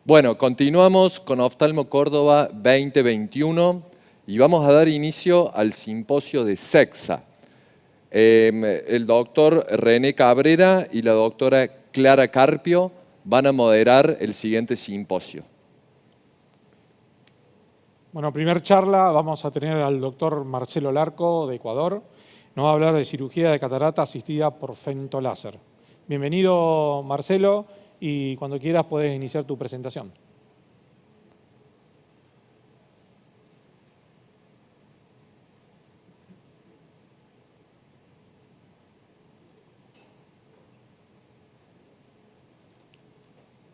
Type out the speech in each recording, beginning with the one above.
Bueno, continuamos con Oftalmo Córdoba 2021 y vamos a dar inicio al simposio de SEXA. El doctor René Cabrera y la doctora Clara Carpio van a moderar el siguiente simposio. Bueno, primer charla vamos a tener al doctor Marcelo Larco de Ecuador. Nos va a hablar de cirugía de catarata asistida por femtoláser. Bienvenido, Marcelo, y cuando quieras puedes iniciar tu presentación.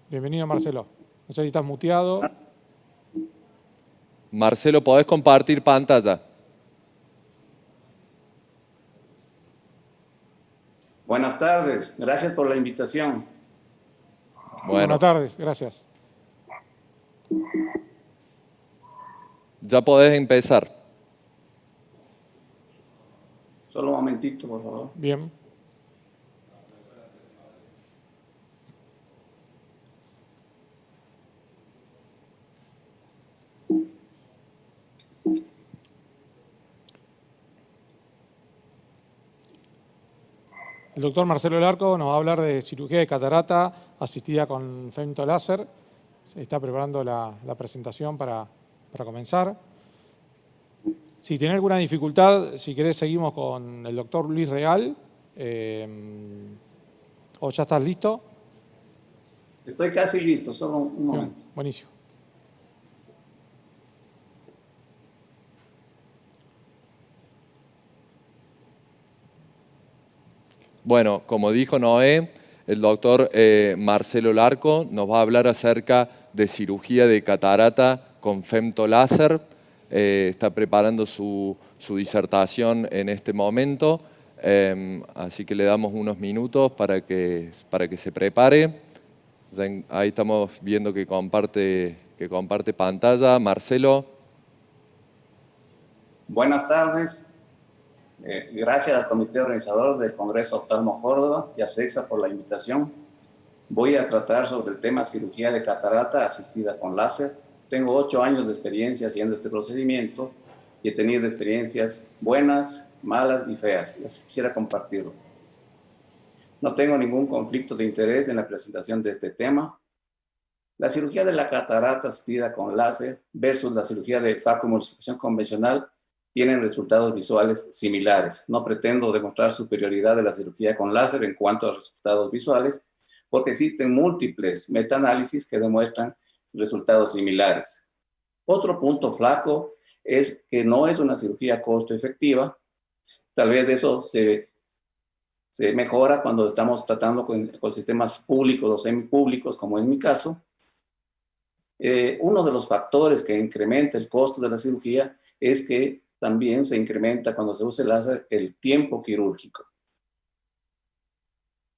Bienvenido, Marcelo. No sé si estás muteado. Marcelo, ¿podés compartir pantalla? Buenas tardes, gracias por la invitación. Buenas tardes, gracias. Ya podés empezar. Solo un momentito, por favor. Bien. El doctor Marcelo Larco nos va a hablar de cirugía de catarata asistida con femtoláser. Se está preparando la presentación para comenzar. Si tiene alguna dificultad, si querés seguimos con el doctor Luis Real. ¿O ya estás listo? Estoy casi listo, solo un momento. Bien, buenísimo. Bueno, como dijo Noé, el doctor Marcelo Larco nos va a hablar acerca de cirugía de catarata con femtoláser. Está preparando su disertación en este momento, así que le damos unos minutos para que se prepare. Ahí estamos viendo que comparte pantalla. Marcelo. Buenas tardes. Gracias al comité organizador del Congreso Oftalmo Córdoba y a SEXA por la invitación. Voy a tratar sobre el tema cirugía de catarata asistida con láser. Tengo 8 años de experiencia haciendo este procedimiento y he tenido experiencias buenas, malas y feas. Las quisiera compartirlas. No tengo ningún conflicto de interés en la presentación de este tema. La cirugía de la catarata asistida con láser versus la cirugía de facomulsificación convencional tienen resultados visuales similares. No pretendo demostrar superioridad de la cirugía con láser en cuanto a resultados visuales, porque existen múltiples metaanálisis que demuestran resultados similares. Otro punto flaco es que no es una cirugía costo efectiva. Tal vez eso se mejora cuando estamos tratando con sistemas públicos o semipúblicos, como en mi caso. Uno de los factores que incrementa el costo de la cirugía es que también se incrementa cuando se usa el láser el tiempo quirúrgico.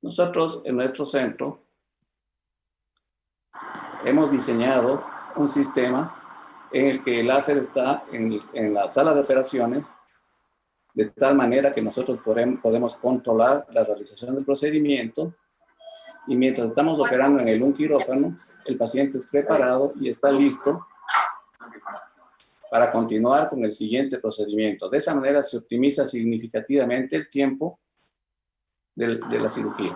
Nosotros en nuestro centro hemos diseñado un sistema en el que el láser está en la sala de operaciones de tal manera que nosotros podemos controlar la realización del procedimiento y mientras estamos operando en un quirófano, el paciente es preparado y está listo para continuar con el siguiente procedimiento. De esa manera se optimiza significativamente el tiempo de la cirugía.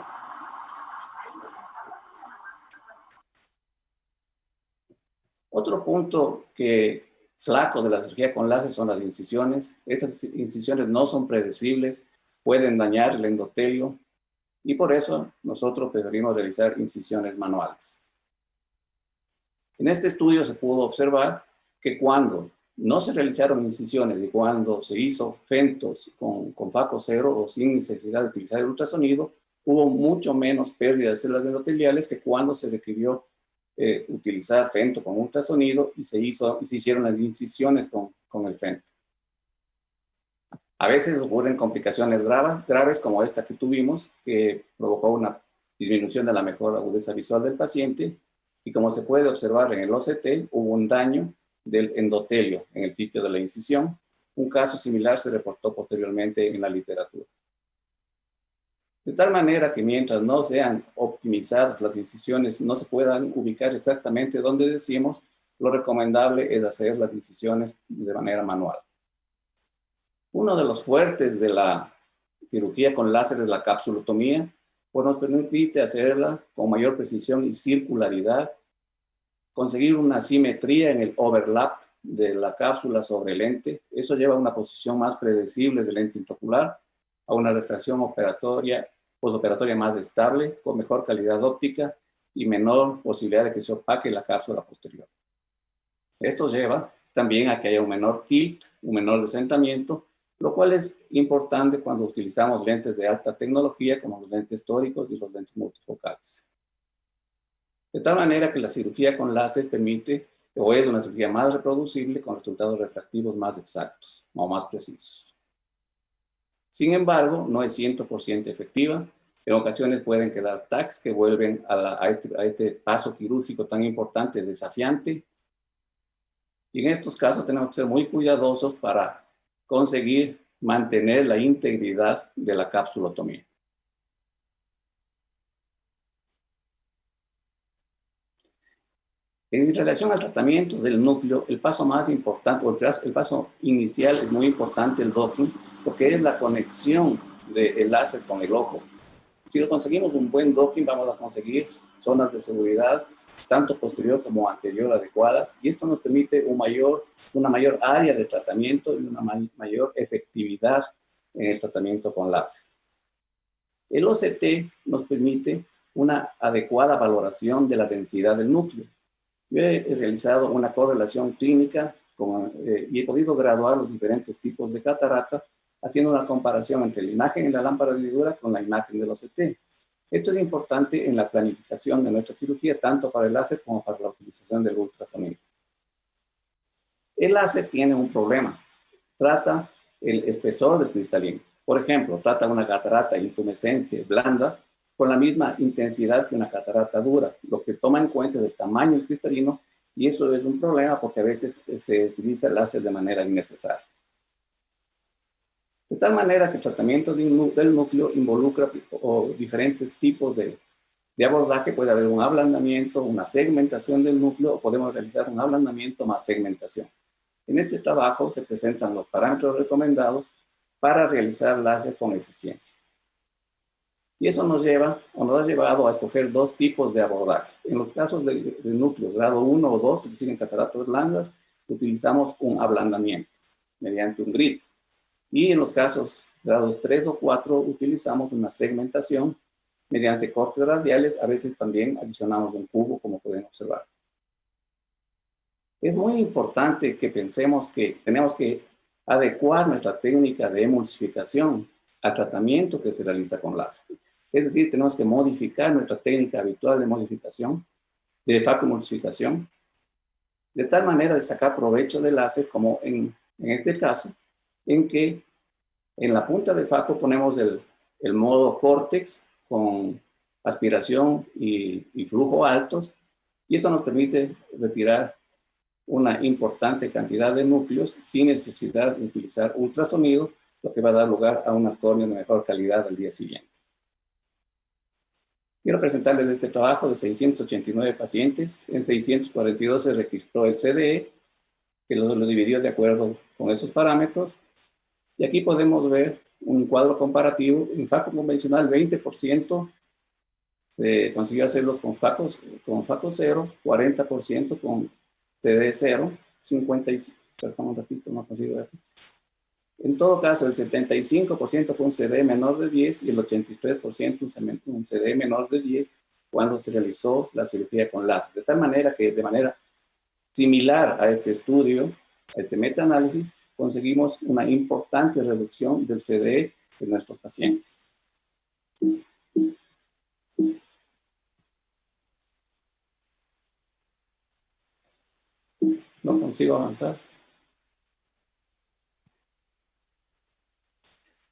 Otro punto flaco de la cirugía con láser son las incisiones. Estas incisiones no son predecibles, pueden dañar el endotelio y por eso nosotros preferimos realizar incisiones manuales. En este estudio se pudo observar que cuando no se realizaron incisiones y cuando se hizo femtos con FACO 0 o sin necesidad de utilizar el ultrasonido, hubo mucho menos pérdida de células endoteliales que cuando se requirió utilizar femto con ultrasonido y se hicieron las incisiones con el femto. A veces ocurren complicaciones graves como esta que tuvimos, que provocó una disminución de la mejor agudeza visual del paciente y como se puede observar en el OCT, hubo un daño del endotelio en el sitio de la incisión. Un caso similar se reportó posteriormente en la literatura. De tal manera que mientras no sean optimizadas las incisiones, no se puedan ubicar exactamente donde decimos, lo recomendable es hacer las incisiones de manera manual. Uno de los fuertes de la cirugía con láser es la capsulotomía, pues nos permite hacerla con mayor precisión y circularidad, conseguir una simetría en el overlap de la cápsula sobre el lente. Eso lleva a una posición más predecible del lente intraocular, a una refracción postoperatoria más estable, con mejor calidad óptica y menor posibilidad de que se opaque la cápsula posterior. Esto lleva también a que haya un menor tilt, un menor descentamiento, lo cual es importante cuando utilizamos lentes de alta tecnología como los lentes tóricos y los lentes multifocales. De tal manera que la cirugía con láser permite o es una cirugía más reproducible con resultados refractivos más exactos o más precisos. Sin embargo, no es 100% efectiva. En ocasiones pueden quedar tags que vuelven a este paso quirúrgico tan importante, desafiante. Y en estos casos tenemos que ser muy cuidadosos para conseguir mantener la integridad de la capsulotomía. En relación al tratamiento del núcleo, el paso más importante, o el paso inicial es muy importante, el docking, porque es la conexión del láser con el ojo. Si lo conseguimos un buen docking, vamos a conseguir zonas de seguridad, tanto posterior como anterior adecuadas, y esto nos permite una mayor área de tratamiento y una mayor efectividad en el tratamiento con láser. El OCT nos permite una adecuada valoración de la densidad del núcleo. Yo he realizado una correlación clínica y he podido graduar los diferentes tipos de catarata haciendo una comparación entre la imagen en la lámpara de hedidura con la imagen del OCT. Esto es importante en la planificación de nuestra cirugía, tanto para el láser como para la utilización del ultrasonido. El láser tiene un problema. Trata el espesor del cristalino. Por ejemplo, trata una catarata intumescente, blanda, con la misma intensidad que una catarata dura, lo que toma en cuenta el tamaño del cristalino, y eso es un problema porque a veces se utiliza el láser de manera innecesaria. De tal manera que el tratamiento del núcleo involucra diferentes tipos de abordaje. Puede haber un ablandamiento, una segmentación del núcleo, o podemos realizar un ablandamiento más segmentación. En este trabajo se presentan los parámetros recomendados para realizar láser con eficiencia. Y eso nos ha llevado a escoger dos tipos de abordaje. En los casos de núcleos grado 1 o 2, es decir, en cataratas blandas, utilizamos un ablandamiento mediante un grid. Y en los casos grados 3 o 4, utilizamos una segmentación mediante cortes radiales. A veces también adicionamos un cubo, como pueden observar. Es muy importante que pensemos que tenemos que adecuar nuestra técnica de emulsificación al tratamiento que se realiza con láser. Es decir, tenemos que modificar nuestra técnica habitual de modificación, de facomulsificación, de tal manera de sacar provecho del láser, como en este caso, en que en la punta de faco ponemos el modo córtex con aspiración y flujo altos, y esto nos permite retirar una importante cantidad de núcleos sin necesidad de utilizar ultrasonido, lo que va a dar lugar a unas córneas de mejor calidad al día siguiente. Quiero presentarles este trabajo de 689 pacientes. En 642 se registró el CDE, que lo dividió de acuerdo con esos parámetros. Y aquí podemos ver un cuadro comparativo. En faco convencional, 20% se consiguió hacerlos con faco 0, 40% con CD 0, 55%, perdón, un ratito, no consigo ver. En todo caso, el 75% fue un CD menor de 10 y el 83% un CD menor de 10 cuando se realizó la cirugía con láser. De tal manera que, de manera similar a este estudio, a este metaanálisis, conseguimos una importante reducción del CD de nuestros pacientes. No consigo avanzar.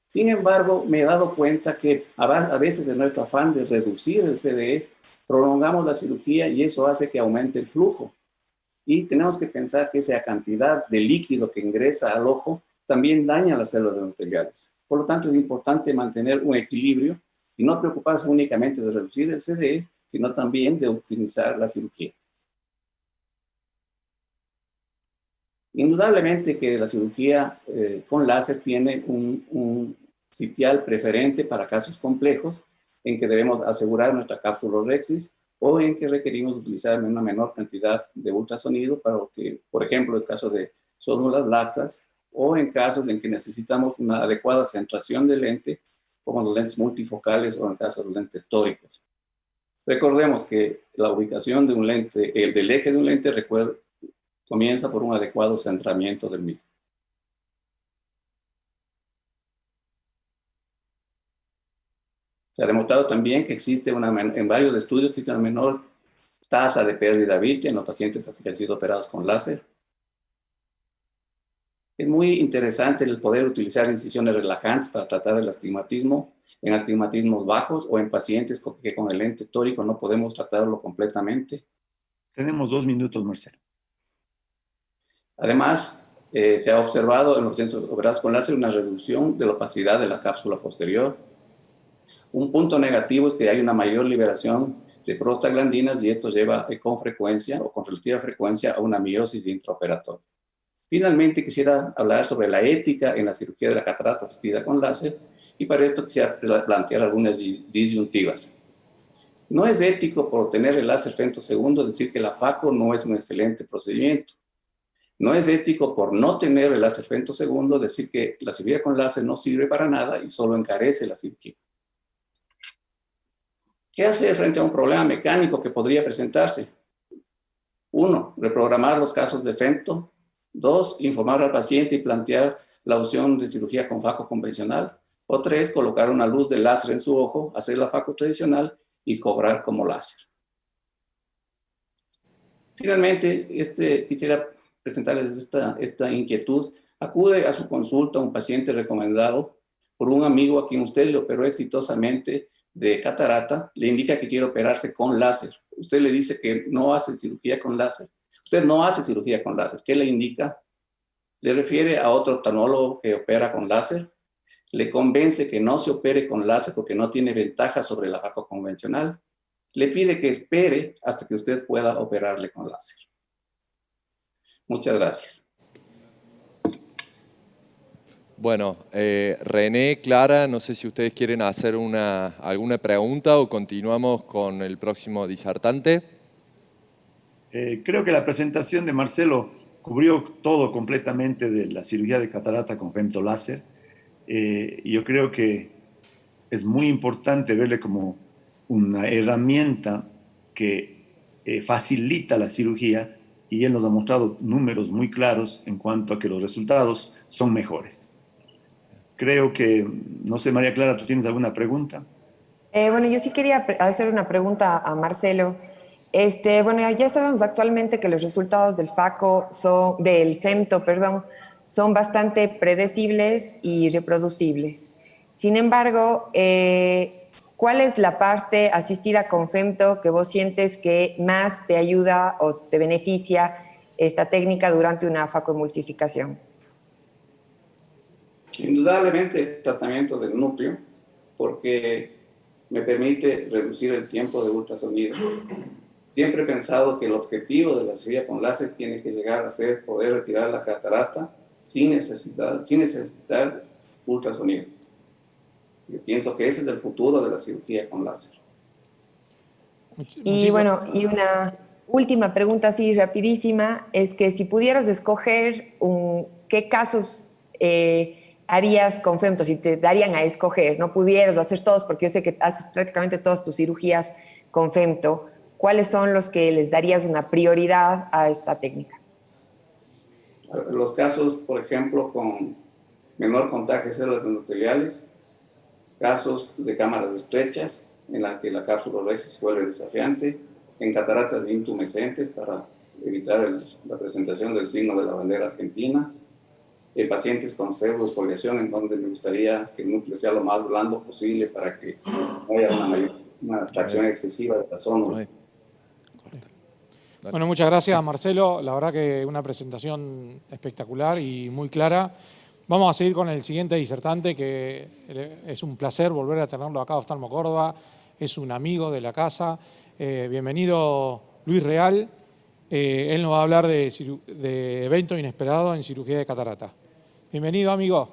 Sin embargo, me he dado cuenta que a veces en nuestro afán de reducir el CDE, prolongamos la cirugía y eso hace que aumente el flujo. Y tenemos que pensar que esa cantidad de líquido que ingresa al ojo también daña las células endoteliales. Por lo tanto, es importante mantener un equilibrio y no preocuparse únicamente de reducir el CDE, sino también de optimizar la cirugía. Indudablemente que la cirugía con láser tiene un sitial preferente para casos complejos en que debemos asegurar nuestra cápsula Rexis o en que requerimos utilizar una menor cantidad de ultrasonido para que, por ejemplo, el caso de sódulas laxas o en casos en que necesitamos una adecuada centración del lente, como los lentes multifocales o en el caso de los lentes tóricos. Recordemos que la ubicación de un lente, del eje de un lente, comienza por un adecuado centramiento del mismo. Se ha demostrado también que existe en varios estudios existe una menor tasa de pérdida vítrea en los pacientes que han sido operados con láser. Es muy interesante el poder utilizar incisiones relajantes para tratar el astigmatismo en astigmatismos bajos o en pacientes que con el lente tórico no podemos tratarlo completamente. Tenemos 2 minutos, Marcelo. Además, se ha observado en los pacientes operados con láser una reducción de la opacidad de la cápsula posterior. Un punto negativo es que hay una mayor liberación de prostaglandinas y esto lleva con frecuencia o con relativa frecuencia a una miosis intraoperatoria. Finalmente, quisiera hablar sobre la ética en la cirugía de la catarata asistida con láser y para esto quisiera plantear algunas disyuntivas. No es ético por tener el láser femtosegundo decir que la FACO no es un excelente procedimiento. No es ético por no tener el láser femtosegundo decir que la cirugía con láser no sirve para nada y solo encarece la cirugía. ¿Qué hacer frente a un problema mecánico que podría presentarse? 1. Reprogramar los casos de femto. 2. Informar al paciente y plantear la opción de cirugía con FACO convencional. O 3. Colocar una luz de láser en su ojo, hacer la FACO tradicional y cobrar como láser. Finalmente, quisiera presentarles esta inquietud. Acude a su consulta un paciente recomendado por un amigo a quien usted le operó exitosamente de catarata, le indica que quiere operarse con láser. Usted le dice que no hace cirugía con láser. Usted no hace cirugía con láser. ¿Qué le indica? Le refiere a otro oftalmólogo que opera con láser. Le convence que no se opere con láser porque no tiene ventaja sobre la FACO convencional. Le pide que espere hasta que usted pueda operarle con láser. Muchas gracias. Bueno, René, Clara, no sé si ustedes quieren hacer alguna pregunta o continuamos con el próximo disertante. Creo que la presentación de Marcelo cubrió todo completamente de la cirugía de catarata con femtoláser. Yo creo que es muy importante verle como una herramienta que facilita la cirugía y él nos ha mostrado números muy claros en cuanto a que los resultados son mejores. Creo que, no sé, María Clara, ¿tú tienes alguna pregunta? Bueno, yo sí quería hacer una pregunta a Marcelo. Bueno, ya sabemos actualmente que los resultados del del femto, son bastante predecibles y reproducibles. Sin embargo, ¿cuál es la parte asistida con femto que vos sientes que más te ayuda o te beneficia esta técnica durante una facoemulsificación? Indudablemente el tratamiento del núcleo, porque me permite reducir el tiempo de ultrasonido. Siempre he pensado que el objetivo de la cirugía con láser tiene que llegar a ser poder retirar la catarata sin necesitar ultrasonido. Yo pienso que ese es el futuro de la cirugía con láser. Y bueno, y una última pregunta así rapidísima, es que si pudieras escoger qué casos harías con femto, si te darían a escoger, no pudieras hacer todos, porque yo sé que haces prácticamente todas tus cirugías con femto, ¿cuáles son los que les darías una prioridad a esta técnica? Los casos, por ejemplo, con menor contagio de células endoteliales, casos de cámaras estrechas, en la que la cápsula Rexis se vuelve desafiante, en cataratas intumescentes para evitar la presentación del signo de la bandera argentina, en pacientes con pseudoexfoliación, en donde me gustaría que el núcleo sea lo más blando posible para que no haya una tracción excesiva de la zona. Bueno, muchas gracias, Marcelo. La verdad que una presentación espectacular y muy clara. Vamos a seguir con el siguiente disertante, que es un placer volver a tenerlo acá, Oftalmo Córdoba. Es un amigo de la casa. Bienvenido, Luis Real. Él nos va a hablar de evento inesperado en cirugía de catarata. Bienvenido, amigo.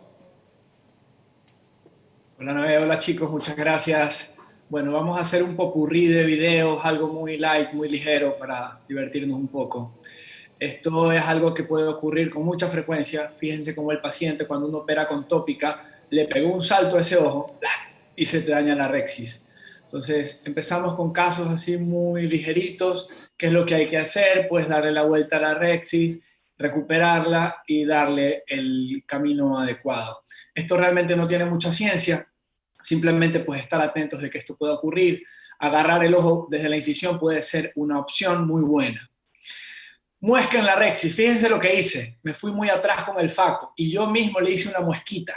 Hola Noé, hola chicos, muchas gracias. Bueno, vamos a hacer un popurrí de videos, algo muy light, muy ligero para divertirnos un poco. Esto es algo que puede ocurrir con mucha frecuencia. Fíjense cómo el paciente, cuando uno opera con tópica, le pegó un salto a ese ojo y se te daña la rexis. Entonces, empezamos con casos así muy ligeritos. ¿Qué es lo que hay que hacer? Pues darle la vuelta a la rexis, recuperarla y darle el camino adecuado. Esto realmente no tiene mucha ciencia. Simplemente pues estar atentos de que esto pueda ocurrir. Agarrar el ojo desde la incisión puede ser una opción muy buena. Muesca en la rexis. Fíjense lo que hice. Me fui muy atrás con el faco y yo mismo le hice una muesquita.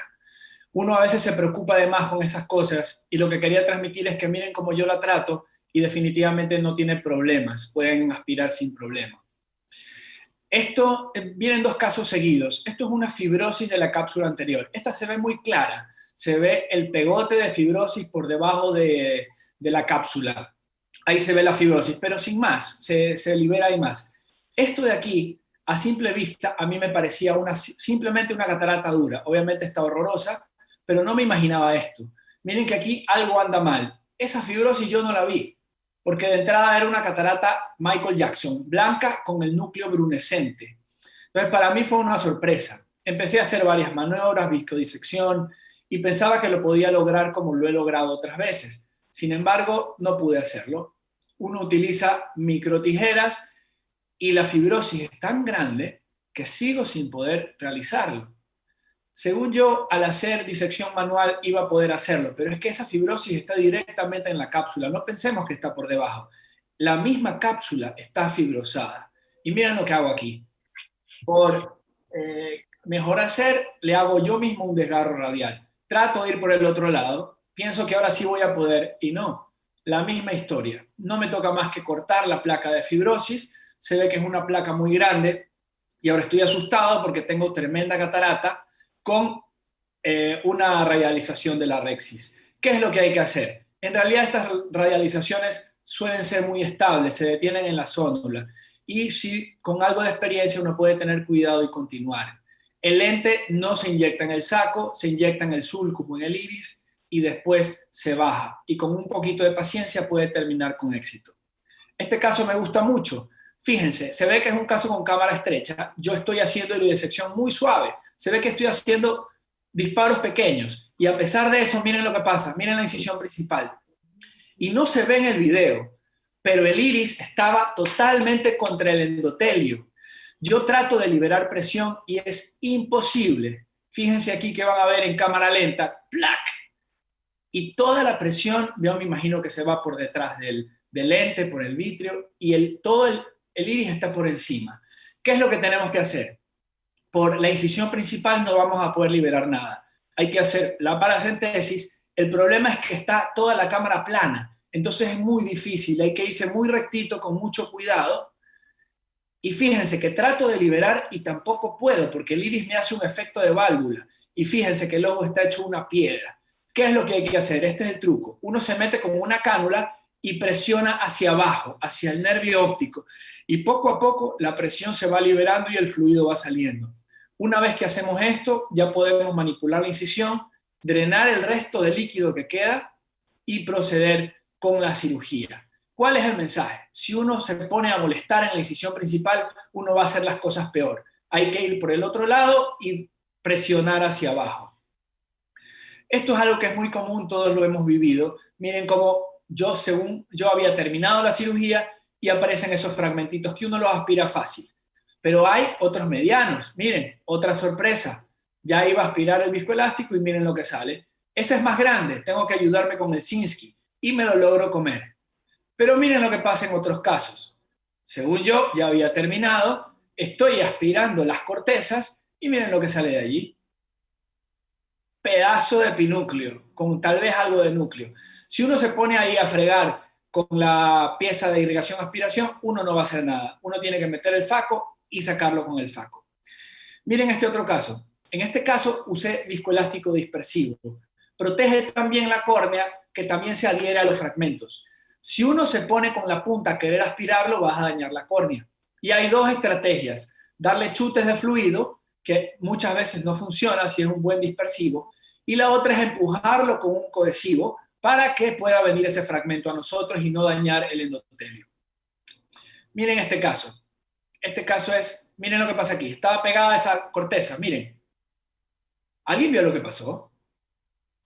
Uno a veces se preocupa de más con esas cosas y lo que quería transmitir es que miren cómo yo la trato y definitivamente no tiene problemas. Pueden aspirar sin problema. Esto vienen dos casos seguidos. Esto es una fibrosis de la cápsula anterior. Esta se ve muy clara. Se ve el pegote de fibrosis por debajo de la cápsula. Ahí se ve la fibrosis, pero sin más. Se libera y más. Esto de aquí, a simple vista, a mí me parecía simplemente una catarata dura. Obviamente está horrorosa, pero no me imaginaba esto. Miren que aquí algo anda mal. Esa fibrosis yo no la vi, porque de entrada era una catarata Michael Jackson, blanca con el núcleo brunescente. Entonces para mí fue una sorpresa. Empecé a hacer varias maniobras, viscodisección, y pensaba que lo podía lograr como lo he logrado otras veces. Sin embargo, no pude hacerlo. Uno utiliza microtijeras y la fibrosis es tan grande que sigo sin poder realizarlo. Según yo, al hacer disección manual iba a poder hacerlo, pero es que esa fibrosis está directamente en la cápsula. No pensemos que está por debajo. La misma cápsula está fibrosada. Y miren lo que hago aquí. Por mejor hacer, le hago yo mismo un desgarro radial. Trato de ir por el otro lado. Pienso que ahora sí voy a poder y no. La misma historia. No me toca más que cortar la placa de fibrosis. Se ve que es una placa muy grande y ahora estoy asustado porque tengo tremenda catarata con una radialización de la rexis. ¿Qué es lo que hay que hacer? En realidad estas radializaciones suelen ser muy estables, se detienen en la zónula y si con algo de experiencia uno puede tener cuidado y continuar. El lente no se inyecta en el saco, se inyecta en el sulcus o en el iris y después se baja y con un poquito de paciencia puede terminar con éxito. Este caso me gusta mucho. Fíjense, se ve que es un caso con cámara estrecha. Yo estoy haciendo iridisección muy suave. Se ve que estoy haciendo disparos pequeños. Y a pesar de eso, miren lo que pasa. Miren la incisión principal. Y no se ve en el video, pero el iris estaba totalmente contra el endotelio. Yo trato de liberar presión y es imposible. Fíjense aquí que van a ver en cámara lenta. ¡Plac! Y toda la presión, yo me imagino que se va por detrás del lente, por el vitrio, y todo el iris está por encima. ¿Qué es lo que tenemos que hacer? Por la incisión principal no vamos a poder liberar nada. Hay que hacer la paracentesis. El problema es que está toda la cámara plana, entonces es muy difícil. Hay que irse muy rectito, con mucho cuidado. Y fíjense que trato de liberar y tampoco puedo, porque el iris me hace un efecto de válvula. Y fíjense que el ojo está hecho una piedra. ¿Qué es lo que hay que hacer? Este es el truco. Uno se mete con una cánula y presiona hacia abajo, hacia el nervio óptico. Y poco a poco la presión se va liberando y el fluido va saliendo. Una vez que hacemos esto, ya podemos manipular la incisión, drenar el resto del líquido que queda y proceder con la cirugía. ¿Cuál es el mensaje? Si uno se pone a molestar en la incisión principal, uno va a hacer las cosas peor. Hay que ir por el otro lado y presionar hacia abajo. Esto es algo que es muy común, todos lo hemos vivido. Miren cómo yo había terminado la cirugía y aparecen esos fragmentitos que uno los aspira fácil. Pero hay otros medianos. Miren, otra sorpresa. Ya iba a aspirar el viscoelástico y miren lo que sale. Ese es más grande, tengo que ayudarme con el Sinskey y me lo logro comer. Pero miren lo que pasa en otros casos. Según yo, ya había terminado, estoy aspirando las cortezas y miren lo que sale de allí. Pedazo de epinúcleo, con tal vez algo de núcleo. Si uno se pone ahí a fregar con la pieza de irrigación-aspiración, uno no va a hacer nada. Uno tiene que meter el faco y sacarlo con el faco. Miren este otro caso. En este caso usé viscoelástico dispersivo. Protege también la córnea, que también se adhiere a los fragmentos. Si uno se pone con la punta a querer aspirarlo, vas a dañar la córnea. Y hay dos estrategias: darle chutes de fluido, que muchas veces no funciona si es un buen dispersivo, y la otra es empujarlo con un cohesivo para que pueda venir ese fragmento a nosotros y no dañar el endotelio. Miren este caso. Este caso es, miren lo que pasa aquí. Estaba pegada esa corteza, miren. ¿Alguien vio lo que pasó?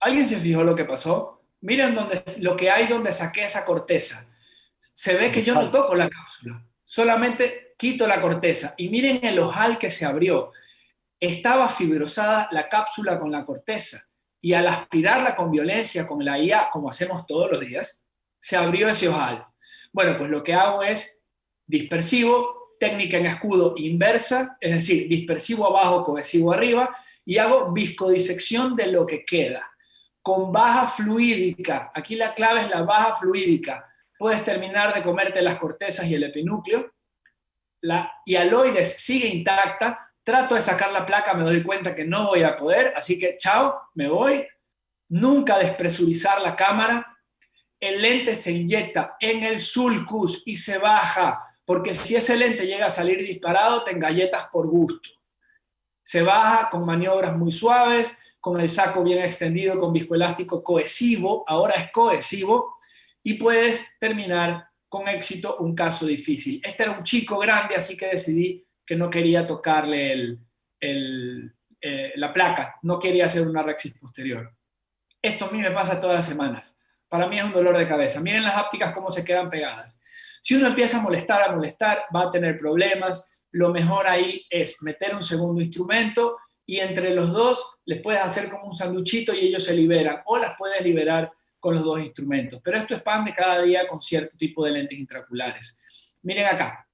¿Alguien se fijó lo que pasó? Miren lo que hay donde saqué esa corteza. Se ve que yo no toco la cápsula, solamente quito la corteza. Y miren el ojal que se abrió. Estaba fibrosada la cápsula con la corteza. Y al aspirarla con violencia, con la IA, como hacemos todos los días, se abrió ese ojal. Bueno, pues lo que hago es dispersivo, técnica en escudo inversa, es decir, dispersivo abajo, cohesivo arriba, y hago viscodisección de lo que queda. Con baja fluídica, aquí la clave es la baja fluídica. Puedes terminar de comerte las cortezas y el epinúcleo. La hialoides sigue intacta. Trato de sacar la placa, me doy cuenta que no voy a poder, así que chao, me voy. Nunca despresurizar la cámara. El lente se inyecta en el sulcus y se baja, porque si ese lente llega a salir disparado, te engalletas por gusto. Se baja con maniobras muy suaves, con el saco bien extendido, con viscoelástico cohesivo, ahora es cohesivo, y puedes terminar con éxito un caso difícil. Este era un chico grande, así que decidí que no quería tocarle la placa, no quería hacer una rexis posterior. Esto a mí me pasa todas las semanas. Para mí es un dolor de cabeza. Miren las ápticas cómo se quedan pegadas. Si uno empieza a molestar, va a tener problemas. Lo mejor ahí es meter un segundo instrumento y entre los dos les puedes hacer como un sanduchito y ellos se liberan, o las puedes liberar con los dos instrumentos. Pero esto es pan de cada día con cierto tipo de lentes intraoculares. Miren acá.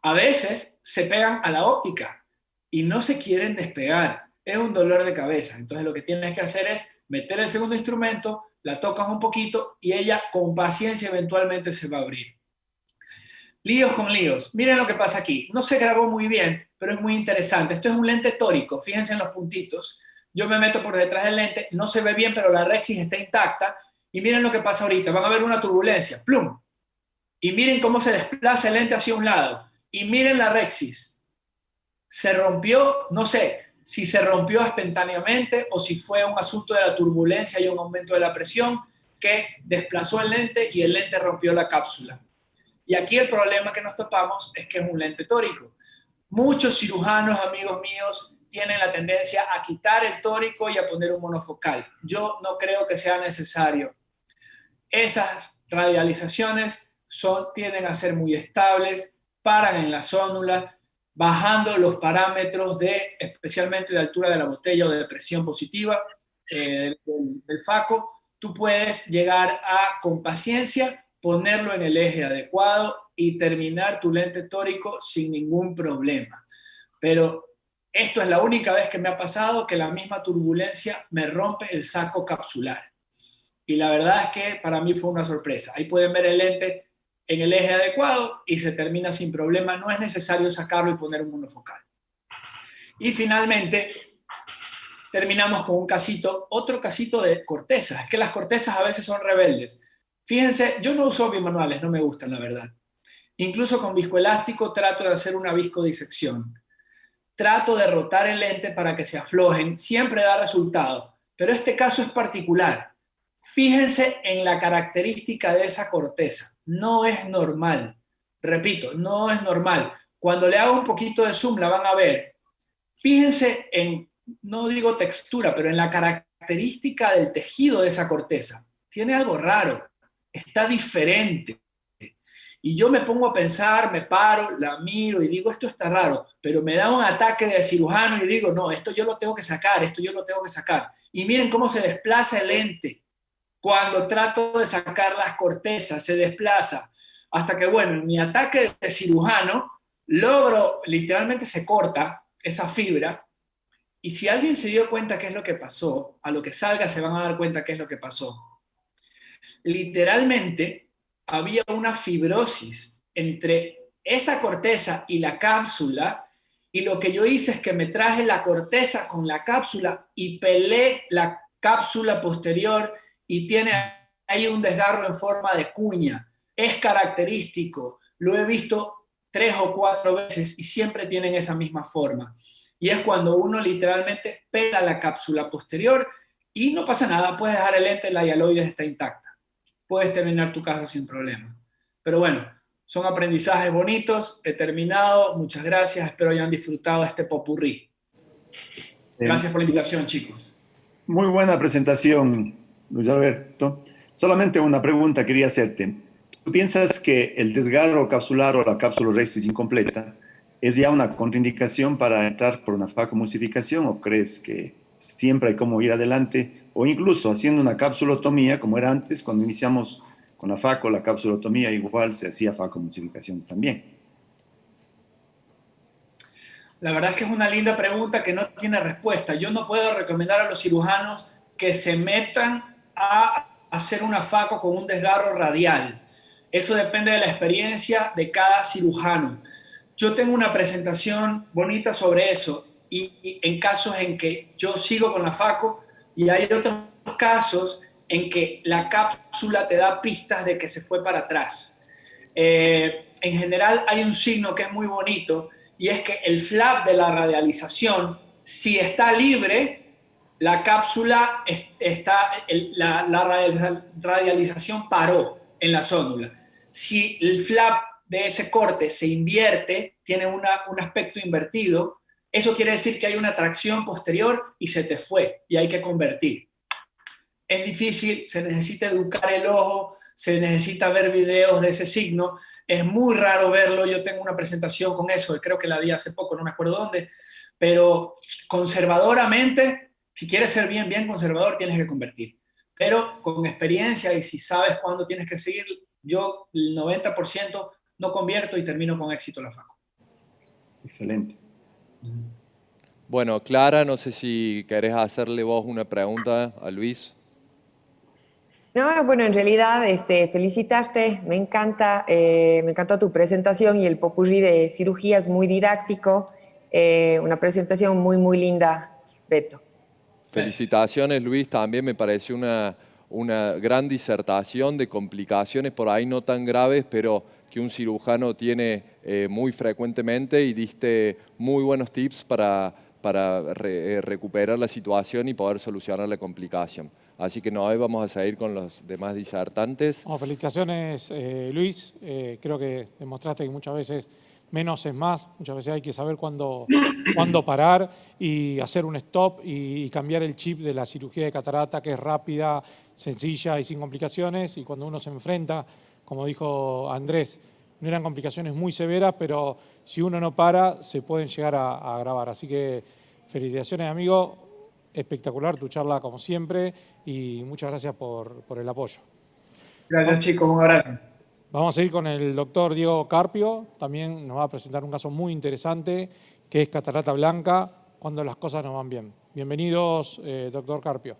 A veces se pegan a la óptica y no se quieren despegar. Es un dolor de cabeza. Entonces lo que tienes que hacer es meter el segundo instrumento, la tocas un poquito y ella con paciencia eventualmente se va a abrir. Líos con líos. Miren lo que pasa aquí. No se grabó muy bien, pero es muy interesante. Esto es un lente tórico. Fíjense en los puntitos. Yo me meto por detrás del lente. No se ve bien, pero la rexis está intacta. Y miren lo que pasa ahorita. Van a ver una turbulencia. ¡Plum! Y miren cómo se desplaza el lente hacia un lado. Y miren la rexis. Se rompió, no sé si se rompió espontáneamente o si fue un asunto de la turbulencia y un aumento de la presión que desplazó el lente y el lente rompió la cápsula. Y aquí el problema que nos topamos es que es un lente tórico. Muchos cirujanos, amigos míos, tienen la tendencia a quitar el tórico y a poner un monofocal. Yo no creo que sea necesario. Esas radializaciones tienden a ser muy estables, paran en la zónula, bajando los parámetros especialmente de altura de la botella o de presión positiva del FACO. Tú puedes llegar con paciencia, ponerlo en el eje adecuado y terminar tu lente tórico sin ningún problema. Pero esto es la única vez que me ha pasado que la misma turbulencia me rompe el saco capsular. Y la verdad es que para mí fue una sorpresa. Ahí pueden ver el lente en el eje adecuado y se termina sin problema. No es necesario sacarlo y poner un monofocal. Y finalmente terminamos con un casito, otro casito de cortezas. Es que las cortezas a veces son rebeldes. Fíjense, yo no uso bimanuales, no me gustan, la verdad. Incluso con viscoelástico trato de hacer una viscodisección. Trato de rotar el lente para que se aflojen. Siempre da resultado. Pero este caso es particular. Fíjense en la característica de esa corteza. No es normal. Repito, no es normal. Cuando le hago un poquito de zoom la van a ver. Fíjense en, no digo textura, pero en la característica del tejido de esa corteza. Tiene algo raro. Está diferente. Y yo me pongo a pensar, me paro, la miro y digo, esto está raro, pero me da un ataque de cirujano y digo, no, esto yo lo tengo que sacar, esto yo lo tengo que sacar. Y miren cómo se desplaza el lente. Cuando trato de sacar las cortezas, se desplaza. Hasta que, bueno, en mi ataque de cirujano, literalmente se corta esa fibra. Y si alguien se dio cuenta qué es lo que pasó, a lo que salga se van a dar cuenta qué es lo que pasó. Literalmente había una fibrosis entre esa corteza y la cápsula y lo que yo hice es que me traje la corteza con la cápsula y pelé la cápsula posterior y tiene ahí un desgarro en forma de cuña. Es característico, lo he visto 3 o 4 veces y siempre tienen esa misma forma. Y es cuando uno literalmente pela la cápsula posterior y no pasa nada, puedes dejar el lente, la hialoides está intacta. Puedes terminar tu caso sin problema. Pero bueno, son aprendizajes bonitos, he terminado, muchas gracias, espero hayan disfrutado este popurrí. Gracias por la invitación, chicos. Muy buena presentación, Luis Alberto. Solamente una pregunta quería hacerte. ¿Tú piensas que el desgarro capsular o la cápsula rectis incompleta es ya una contraindicación para entrar por una facomulsificación o crees que siempre hay como ir adelante o incluso haciendo una capsulotomía como era antes cuando iniciamos con la faco, la capsulotomía igual se hacía facomulsificación también? La verdad es que es una linda pregunta que no tiene respuesta. Yo no puedo recomendar a los cirujanos que se metan a hacer una faco con un desgarro radial. Eso depende de la experiencia de cada cirujano. Yo tengo una presentación bonita sobre eso y en casos en que yo sigo con la faco y hay otros casos en que la cápsula te da pistas de que se fue para atrás. En general hay un signo que es muy bonito y es que el flap de la radialización, si está libre, la cápsula la radialización paró en la zónula. Si el flap de ese corte se invierte, tiene un aspecto invertido, eso quiere decir que hay una tracción posterior y se te fue y hay que convertir. Es difícil, se necesita educar el ojo, se necesita ver videos de ese signo, es muy raro verlo, yo tengo una presentación con eso, creo que la di hace poco, no me acuerdo dónde, pero conservadoramente, si quieres ser bien conservador, tienes que convertir. Pero con experiencia y si sabes cuándo tienes que seguir, yo el 90% no convierto y termino con éxito la faco. Excelente. Bueno, Clara, no sé si querés hacerle vos una pregunta a Luis. No, bueno, en realidad felicitarte, me encantó tu presentación y el popurrí de cirugías muy didáctico, una presentación muy linda, Beto. Felicitaciones, Luis, también me pareció una gran disertación de complicaciones por ahí no tan graves, pero que un cirujano tiene muy frecuentemente y diste muy buenos tips para recuperar la situación y poder solucionar la complicación. Así que no, hoy vamos a seguir con los demás disertantes. Oh, felicitaciones, Luis. Creo que demostraste que muchas veces menos es más. Muchas veces hay que saber cuándo parar y hacer un stop y cambiar el chip de la cirugía de catarata, que es rápida, sencilla y sin complicaciones. Y cuando uno se enfrenta, como dijo Andrés, no eran complicaciones muy severas, pero si uno no para, se pueden llegar a agravar. Así que felicitaciones, amigo. Espectacular tu charla, como siempre, y muchas gracias por el apoyo. Gracias, chicos. Un abrazo. Vamos a seguir con el doctor Diego Carpio. También nos va a presentar un caso muy interesante, que es catarata blanca, cuando las cosas no van bien. Bienvenidos, doctor Carpio.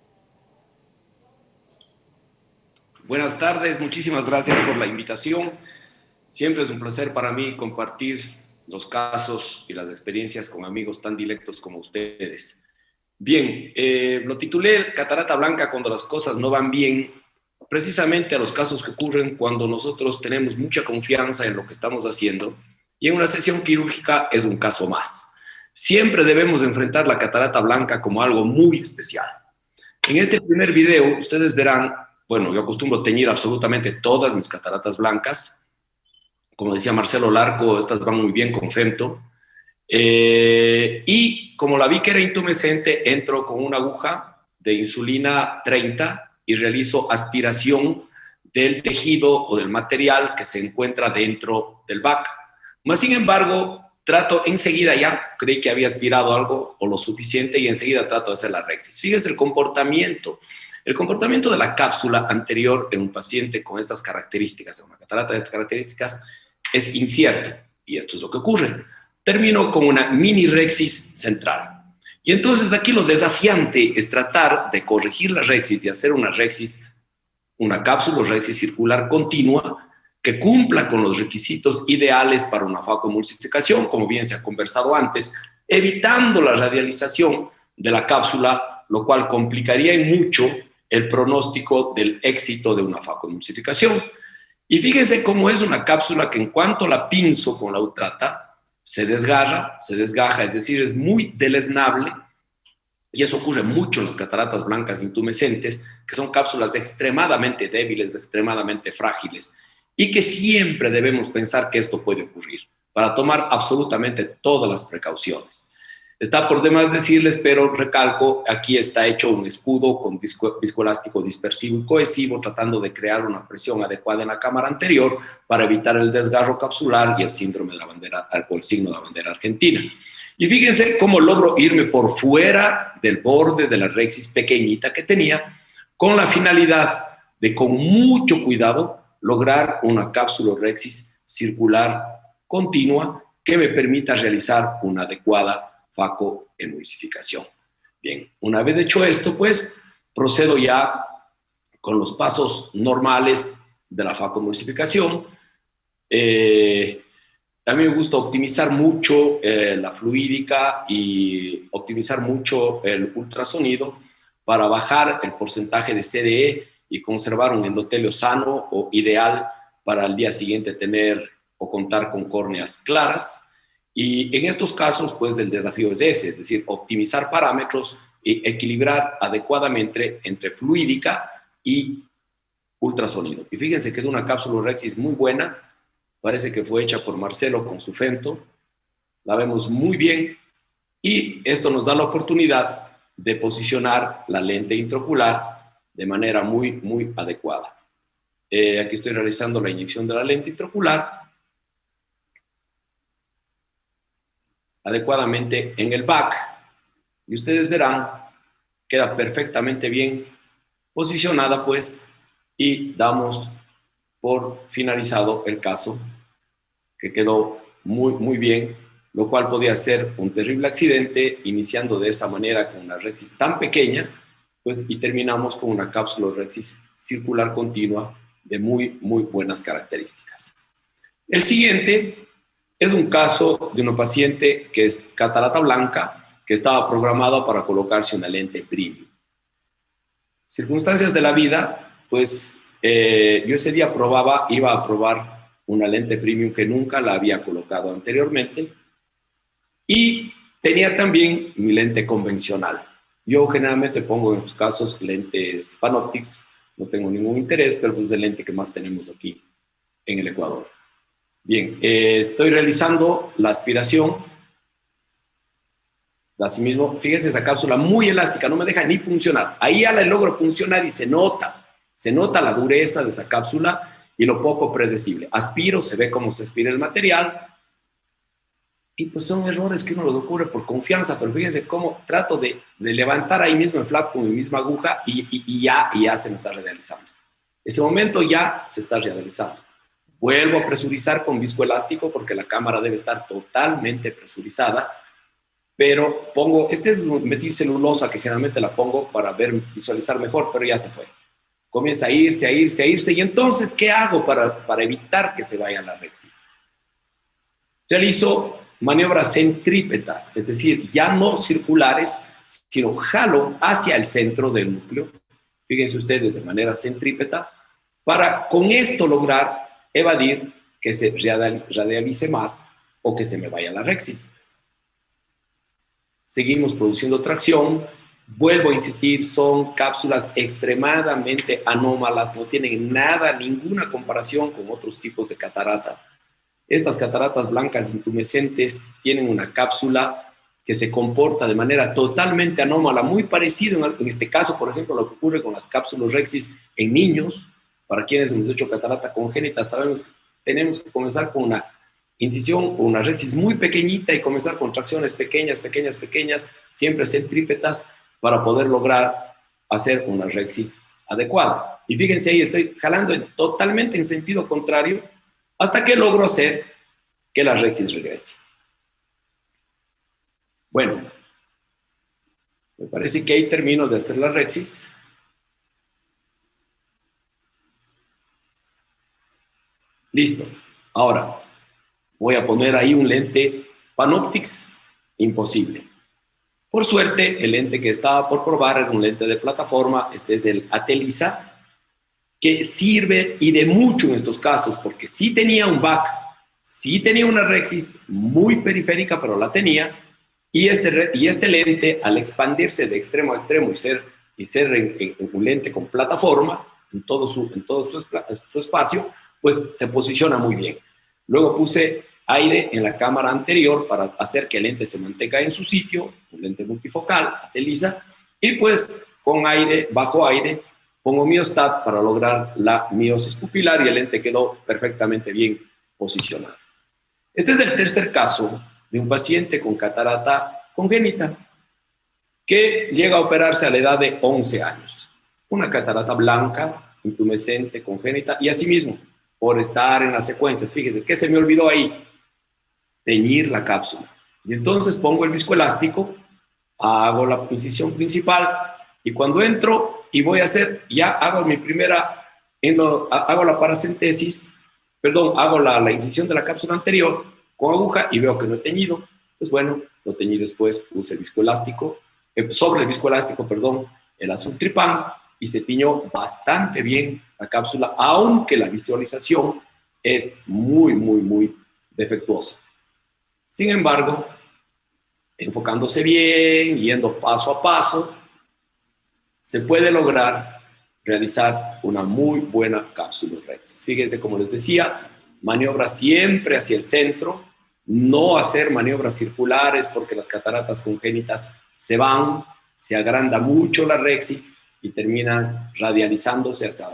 Buenas tardes, muchísimas gracias por la invitación. Siempre es un placer para mí compartir los casos y las experiencias con amigos tan directos como ustedes. Bien, lo titulé Catarata Blanca cuando las cosas no van bien, precisamente a los casos que ocurren cuando nosotros tenemos mucha confianza en lo que estamos haciendo y en una sesión quirúrgica es un caso más. Siempre debemos enfrentar la catarata blanca como algo muy especial. En este primer video ustedes verán, bueno, yo acostumbro teñir absolutamente todas mis cataratas blancas. Como decía Marcelo Larco, estas van muy bien con femto. Y como la vi que era intumescente, entro con una aguja de insulina 30 y realizo aspiración del tejido o del material que se encuentra dentro del VAC. Más sin embargo, trato enseguida, ya creí que había aspirado algo o lo suficiente y enseguida trato de hacer la rexis. Fíjense el comportamiento de la cápsula anterior en un paciente con estas características, en una catarata de estas características, es incierto. Y esto es lo que ocurre. Termino con una mini rexis central. Y entonces aquí lo desafiante es tratar de corregir la rexis y hacer una rexis, una cápsula rexis circular continua que cumpla con los requisitos ideales para una facoemulsificación, como bien se ha conversado antes, evitando la radialización de la cápsula, lo cual complicaría en mucho el pronóstico del éxito de una facoemulsificación. Y fíjense cómo es una cápsula que en cuanto la pinzo con la utrata, se desgarra, se desgaja, es decir, es muy deleznable, y eso ocurre mucho en las cataratas blancas intumescentes, que son cápsulas extremadamente débiles, extremadamente frágiles, y que siempre debemos pensar que esto puede ocurrir, para tomar absolutamente todas las precauciones. Está por demás decirles, pero recalco, aquí está hecho un escudo con viscoelástico dispersivo y cohesivo, tratando de crear una presión adecuada en la cámara anterior para evitar el desgarro capsular y el síndrome de la bandera, o el signo de la bandera argentina. Y fíjense cómo logro irme por fuera del borde de la rexis pequeñita que tenía, con la finalidad de, con mucho cuidado, lograr una cápsula rexis circular continua que me permita realizar una adecuada facoemulsificación. Bien, una vez hecho esto, pues procedo ya con los pasos normales de la facoemulsificación. A mí me gusta optimizar mucho la fluídica y optimizar mucho el ultrasonido para bajar el porcentaje de CDE y conservar un endotelio sano o ideal para el día siguiente tener o contar con córneas claras. Y en estos casos, pues el desafío es ese, es decir, optimizar parámetros y equilibrar adecuadamente entre fluídica y ultrasonido. Y fíjense que es una cápsula rexis muy buena, parece que fue hecha por Marcelo con su femto, la vemos muy bien y esto nos da la oportunidad de posicionar la lente intraocular de manera muy adecuada. Aquí estoy realizando la inyección de la lente intraocular adecuadamente en el back y ustedes verán, queda perfectamente bien posicionada pues y damos por finalizado el caso que quedó muy bien, lo cual podía ser un terrible accidente iniciando de esa manera con una rexis tan pequeña pues y terminamos con una cápsula rexis circular continua de muy buenas características. El siguiente es un caso de una paciente que es catarata blanca, que estaba programada para colocarse una lente premium. Circunstancias de la vida, pues yo ese día iba a probar una lente premium que nunca la había colocado anteriormente y tenía también mi lente convencional. Yo generalmente pongo en estos casos lentes Panoptix, no tengo ningún interés, pero pues es el lente que más tenemos aquí en el Ecuador. Bien, estoy realizando la aspiración. Asimismo, fíjense esa cápsula muy elástica, no me deja ni funcionar. Ahí ya la logro funcionar y se nota la dureza de esa cápsula y lo poco predecible. Aspiro, se ve cómo se aspira el material y pues son errores que uno los ocurre por confianza, pero fíjense cómo trato de levantar ahí mismo el flap con mi misma aguja y ya se me está radializando. Ese momento ya se está radializando. Vuelvo a presurizar con viscoelástico porque la cámara debe estar totalmente presurizada, pero pongo, este es metilcelulosa que generalmente la pongo para visualizar mejor, pero ya se fue. Comienza a irse, y entonces, ¿qué hago para evitar que se vaya la rexis? Realizo maniobras centrípetas, es decir, ya no circulares, sino jalo hacia el centro del núcleo, fíjense ustedes, de manera centrípeta, para con esto lograr evadir que se radialice más o que se me vaya la rexis. Seguimos produciendo tracción, vuelvo a insistir, son cápsulas extremadamente anómalas, no tienen ninguna comparación con otros tipos de catarata. Estas cataratas blancas intumescentes tienen una cápsula que se comporta de manera totalmente anómala, muy parecido en este caso, por ejemplo, a lo que ocurre con las cápsulas rexis en niños. Para quienes hemos hecho catarata congénita, sabemos que tenemos que comenzar con una incisión o una rexis muy pequeñita y comenzar con tracciones pequeñas, siempre centrípetas, para poder lograr hacer una rexis adecuada. Y fíjense ahí, estoy jalando totalmente en sentido contrario hasta que logro hacer que la rexis regrese. Bueno, me parece que ahí termino de hacer la rexis. Listo. Ahora, voy a poner ahí un lente Panoptix, imposible. Por suerte, el lente que estaba por probar era un lente de plataforma, este es el Atelisa, que sirve y de mucho en estos casos, porque sí tenía un back, sí tenía una Rexis muy periférica, pero la tenía, y este lente, al expandirse de extremo a extremo y ser en un lente con plataforma, en todo su espacio, pues se posiciona muy bien. Luego puse aire en la cámara anterior para hacer que el lente se mantenga en su sitio, un lente multifocal, Atelisa, y pues con aire, bajo aire, pongo miostat para lograr la miosis pupilar y el lente quedó perfectamente bien posicionado. Este es el tercer caso de un paciente con catarata congénita que llega a operarse a la edad de 11 años. Una catarata blanca, intumescente, congénita, y asimismo, por estar en las secuencias, fíjense, ¿qué se me olvidó ahí? Teñir la cápsula. Y entonces pongo el viscoelástico, hago la incisión principal, y cuando entro y voy a hacer, ya hago mi primera, hago la paracentesis, perdón, hago la incisión de la cápsula anterior con aguja y veo que no he teñido. Pues bueno, lo teñí después, puse viscoelástico, sobre el viscoelástico, perdón, el azul tripán, y se tiñó bastante bien la cápsula, aunque la visualización es muy defectuosa. Sin embargo, enfocándose bien, yendo paso a paso, se puede lograr realizar una muy buena cápsula Rexis. Fíjense, como les decía, maniobra siempre hacia el centro, no hacer maniobras circulares porque las cataratas congénitas se van, se agranda mucho la Rexis y terminan radializándose hacia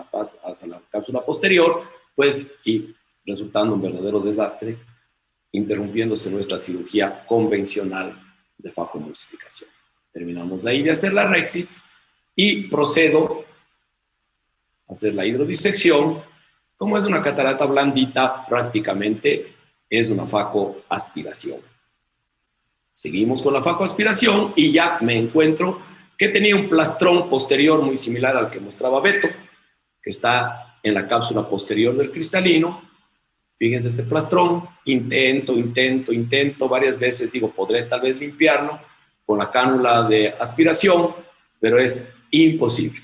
la cápsula posterior, pues, y resultando un verdadero desastre, interrumpiéndose nuestra cirugía convencional de facoemulsificación. Terminamos de ahí de hacer la Rexis y procedo a hacer la hidrodisección. Como es una catarata blandita, prácticamente es una facoaspiración. Seguimos con la facoaspiración y ya me encuentro que tenía un plastrón posterior muy similar al que mostraba Beto, que está en la cápsula posterior del cristalino. Fíjense ese plastrón, intento varias veces, digo, podré tal vez limpiarlo con la cánula de aspiración, pero es imposible.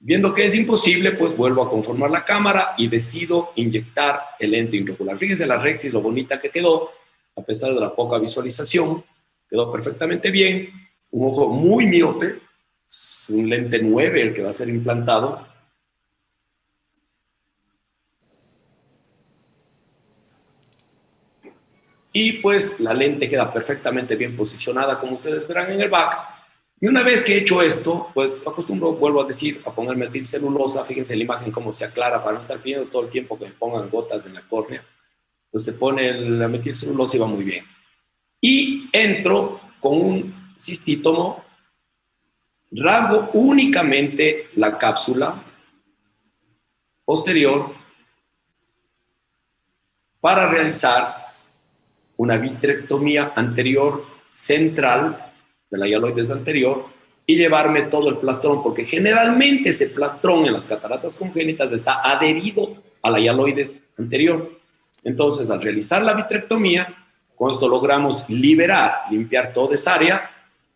Viendo que es imposible, pues vuelvo a conformar la cámara y decido inyectar el lente intraocular. Fíjense la Rexis, lo bonita que quedó, a pesar de la poca visualización, quedó perfectamente bien. Un ojo muy miope, un lente 9 el que va a ser implantado. Y pues la lente queda perfectamente bien posicionada, como ustedes verán en el back. Y una vez que he hecho esto, pues acostumbro, vuelvo a decir, a poner metilcelulosa. Fíjense la imagen cómo se aclara para no estar pidiendo todo el tiempo que me pongan gotas en la córnea. Entonces se pone la metilcelulosa y va muy bien. Y entro con un cistítomo, rasgo únicamente la cápsula posterior para realizar una vitrectomía anterior central de la hialoides anterior y llevarme todo el plastrón, porque generalmente ese plastrón en las cataratas congénitas está adherido a la hialoides anterior. Entonces, al realizar la vitrectomía, con esto logramos limpiar toda esa área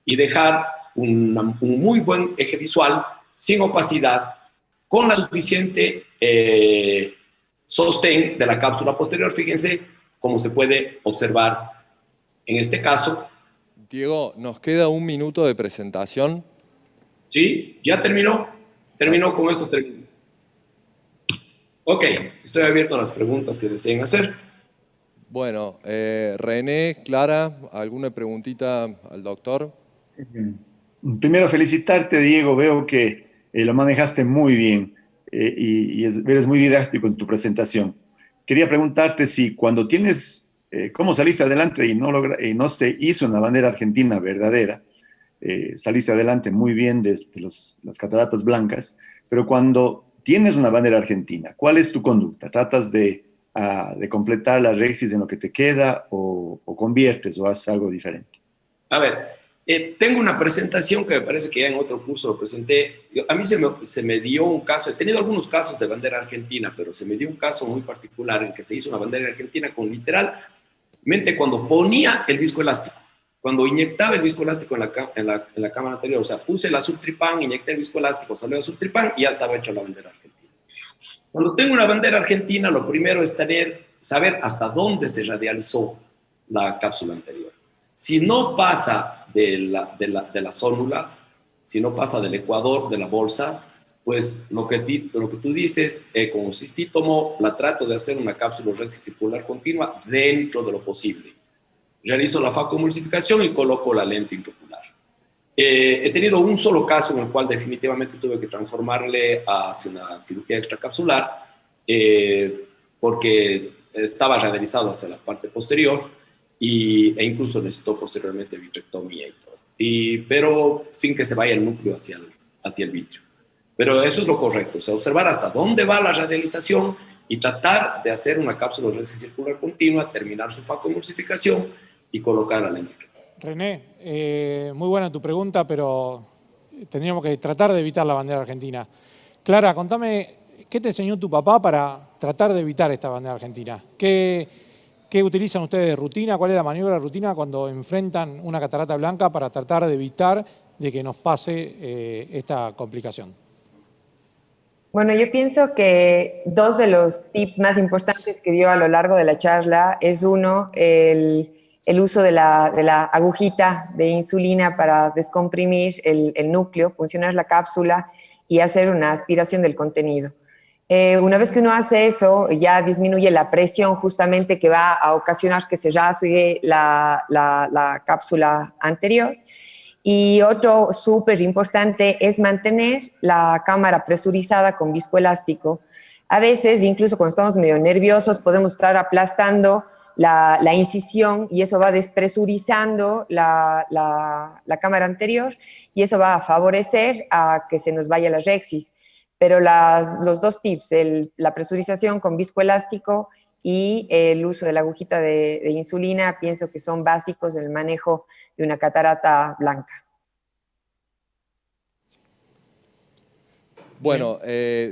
y dejar un muy buen eje visual, sin opacidad, con la suficiente sostén de la cápsula posterior. Fíjense cómo se puede observar en este caso. Diego, nos queda un minuto de presentación. ¿Sí? ¿Ya terminó? Terminó, con esto termino. Ok, estoy abierto a las preguntas que deseen hacer. Bueno, René, Clara, ¿alguna preguntita al doctor? Primero, felicitarte, Diego. Veo que lo manejaste muy bien eres muy didáctico en tu presentación. Quería preguntarte si cuando tienes, cómo saliste adelante y no se hizo una bandera argentina verdadera, saliste adelante muy bien de las cataratas blancas, pero cuando tienes una bandera argentina, ¿cuál es tu conducta? ¿Tratas de completar la Rexis en lo que te queda o conviertes o haces algo diferente? A ver, Tengo una presentación que me parece que ya en otro curso lo presenté. A mí se me dio un caso, he tenido algunos casos de bandera argentina, pero se me dio un caso muy particular en que se hizo una bandera argentina con literalmente cuando ponía el viscoelástico, cuando inyectaba el viscoelástico en la cámara anterior, o sea, puse la subtripán, inyecté el viscoelástico, salió la subtripán y ya estaba hecha la bandera argentina. Cuando tengo una bandera argentina, lo primero es saber hasta dónde se radializó la cápsula anterior. Si no pasa de las zónulas, si no pasa del ecuador, de la bolsa, pues lo que tú dices, con cistítomo, la trato de hacer una cápsula rexicircular continua dentro de lo posible. Realizo la facomulsificación y coloco la lente intraocular. He tenido un solo caso en el cual definitivamente tuve que transformarle hacia una cirugía extracapsular porque estaba radializado hacia la parte posterior e incluso necesitó posteriormente vitrectomía y todo. Pero sin que se vaya el núcleo hacia el vitrio. Pero eso es lo correcto, o sea, observar hasta dónde va la radialización y tratar de hacer una cápsula rexicircular continua, terminar su facomulsificación y colocar la lente. René, muy buena tu pregunta, pero tendríamos que tratar de evitar la bandera argentina. Clara, contame, ¿qué te enseñó tu papá para tratar de evitar esta bandera argentina? ¿Qué utilizan ustedes de rutina? ¿Cuál es la maniobra de rutina cuando enfrentan una catarata blanca para tratar de evitar de que nos pase esta complicación? Bueno, yo pienso que dos de los tips más importantes que dio a lo largo de la charla es uno, el uso de la agujita de insulina para descomprimir el núcleo, funcionar la cápsula y hacer una aspiración del contenido. Una vez que uno hace eso, ya disminuye la presión justamente que va a ocasionar que se rasgue la cápsula anterior. Y otro súper importante es mantener la cámara presurizada con viscoelástico. A veces, incluso cuando estamos medio nerviosos, podemos estar aplastando la incisión y eso va despresurizando la cámara anterior y eso va a favorecer a que se nos vaya la rexis. Pero los dos tips, la presurización con viscoelástico y el uso de la agujita de insulina, pienso que son básicos en el manejo de una catarata blanca. Bueno,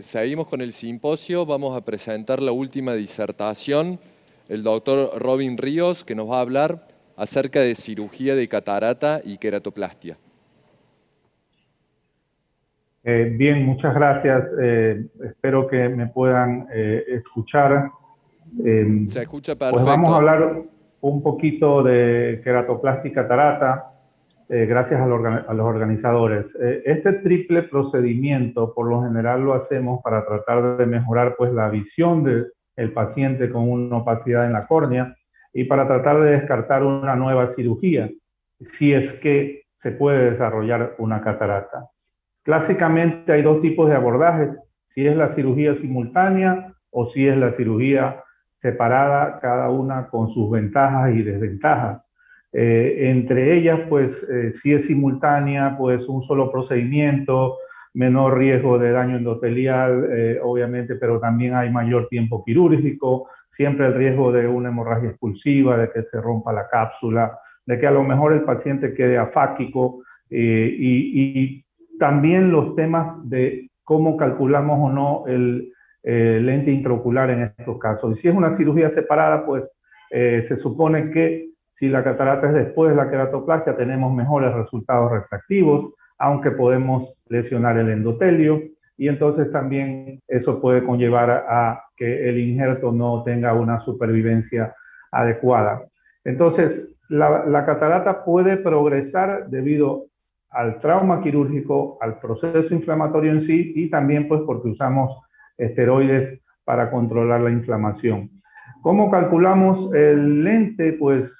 seguimos con el simposio. Vamos a presentar la última disertación. El doctor Robin Ríos, que nos va a hablar acerca de cirugía de catarata y queratoplastia. Bien, muchas gracias. Espero que me puedan escuchar. Se escucha perfecto. Pues vamos a hablar un poquito de queratoplastia y catarata, gracias a los organizadores. Este triple procedimiento, por lo general lo hacemos para tratar de mejorar pues, la visión del paciente con una opacidad en la córnea y para tratar de descartar una nueva cirugía, si es que se puede desarrollar una catarata. Clásicamente hay dos tipos de abordajes, si es la cirugía simultánea o si es la cirugía separada, cada una con sus ventajas y desventajas. Entre ellas, pues, si es simultánea, pues un solo procedimiento, menor riesgo de daño endotelial, obviamente, pero también hay mayor tiempo quirúrgico, siempre el riesgo de una hemorragia expulsiva, de que se rompa la cápsula, de que a lo mejor el paciente quede afáquico y también los temas de cómo calculamos o no el lente intraocular en estos casos. Y si es una cirugía separada, pues se supone que si la catarata es después de la queratoplastia, tenemos mejores resultados refractivos, aunque podemos lesionar el endotelio. Y entonces también eso puede conllevar a que el injerto no tenga una supervivencia adecuada. Entonces, la catarata puede progresar debido al trauma quirúrgico, al proceso inflamatorio en sí y también pues porque usamos esteroides para controlar la inflamación. ¿Cómo calculamos el lente? Pues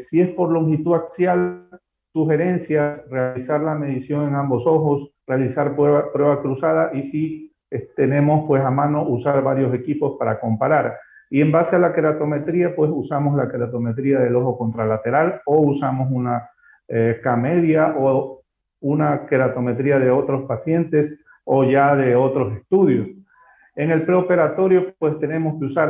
si es por longitud axial, sugerencia, realizar la medición en ambos ojos, realizar prueba cruzada y si tenemos pues a mano usar varios equipos para comparar. Y en base a la queratometría, pues usamos la queratometría del ojo contralateral o usamos una K-media o una queratometría de otros pacientes o ya de otros estudios. En el preoperatorio, pues tenemos que usar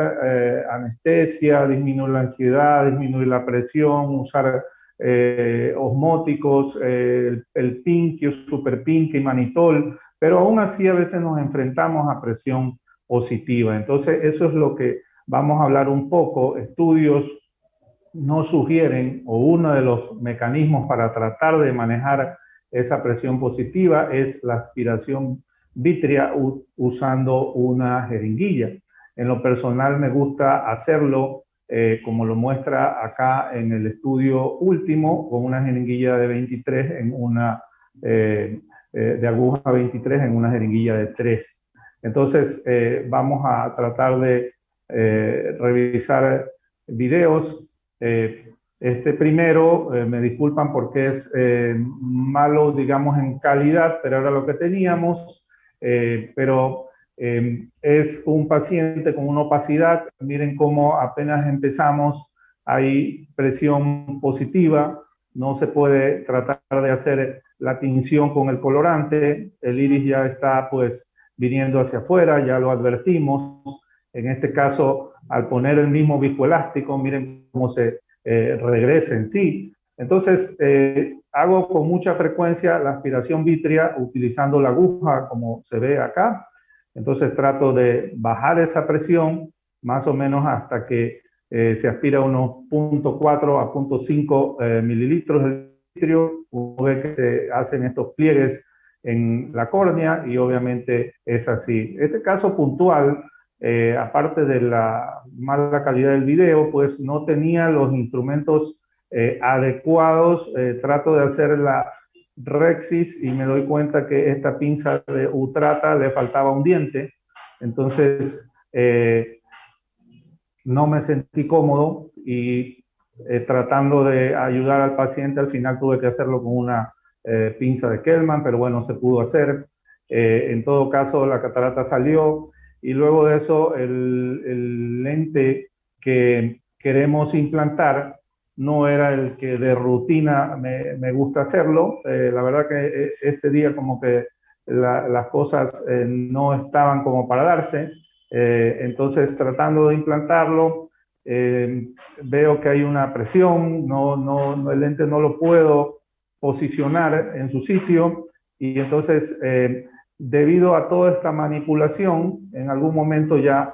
anestesia, disminuir la ansiedad, disminuir la presión, usar osmóticos, el Pinkio, Super Pink y Manitol, pero aún así a veces nos enfrentamos a presión positiva. Entonces, eso es lo que vamos a hablar un poco. Estudios nos sugieren, o uno de los mecanismos para tratar de manejar esa presión positiva es la aspiración vítrea usando una jeringuilla. En lo personal me gusta hacerlo como lo muestra acá en el estudio último, con una jeringuilla de 23 en una de aguja 23 en una jeringuilla de 3. Entonces vamos a tratar de revisar videos. Este primero, me disculpan porque es malo, digamos, en calidad, pero era lo que teníamos, pero es un paciente con una opacidad. Miren cómo apenas empezamos, hay presión positiva, no se puede tratar de hacer la tinción con el colorante, el iris ya está pues viniendo hacia afuera, ya lo advertimos. En este caso, al poner el mismo viscoelástico, miren cómo se regresa en sí. Entonces, hago con mucha frecuencia la aspiración vítrea utilizando la aguja, como se ve acá. Entonces, trato de bajar esa presión más o menos hasta que se aspira unos 0.4 a 0.5 mililitros de vitrio. Uno ve que se hacen estos pliegues en la córnea y obviamente es así. Este caso puntual, aparte de la mala calidad del video, pues no tenía los instrumentos adecuados. Trato de hacer la Rexis y me doy cuenta que esta pinza de Utrata le faltaba un diente. Entonces no me sentí cómodo y tratando de ayudar al paciente, al final tuve que hacerlo con una pinza de Kellman, pero bueno, se pudo hacer. En todo caso, la catarata salió. Y luego de eso, el lente que queremos implantar no era el que de rutina me gusta hacerlo. La verdad que este día como que las cosas no estaban como para darse. Entonces, tratando de implantarlo, veo que hay una presión, el lente no lo puedo posicionar en su sitio y entonces debido a toda esta manipulación, en algún momento ya